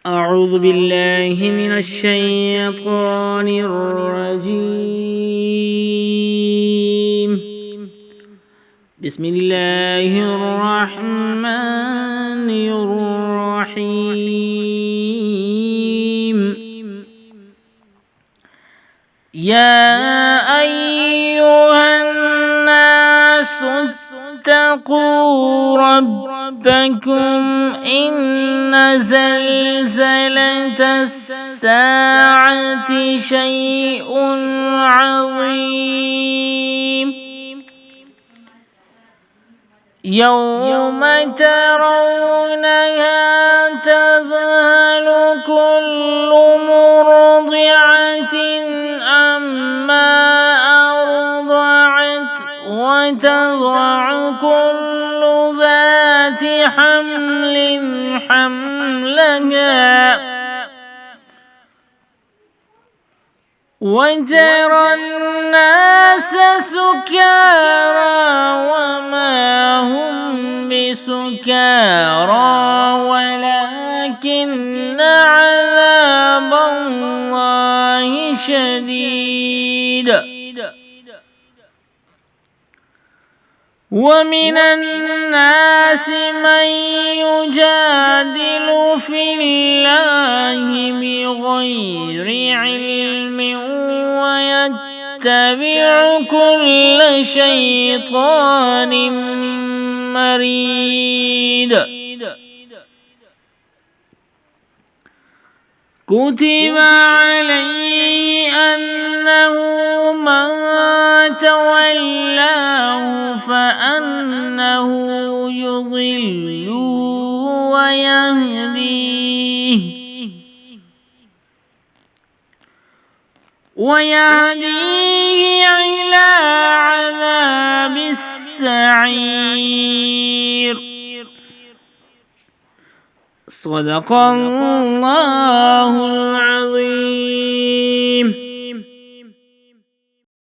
أعوذ بالله من الشيطان الرجيم. بسم الله الرحمن الرحيم. يا أيها الناس اتقوا ربكم إن زلزلة الساعة شيء عظيم. يوم ترونها تذهل كل مرضعة عما أرضعت وتضع كل ذات حمل حملها وترى الناس سكارى وما هم بسكارى ولكن عذاب الله شديد. ومن الناس من يجادل في الله بغير علم ويتبع كل شيطان مريد. كتب عليه أنه من تولاه فأنه يضله ويهديه إلى عذاب السعير. صدق الله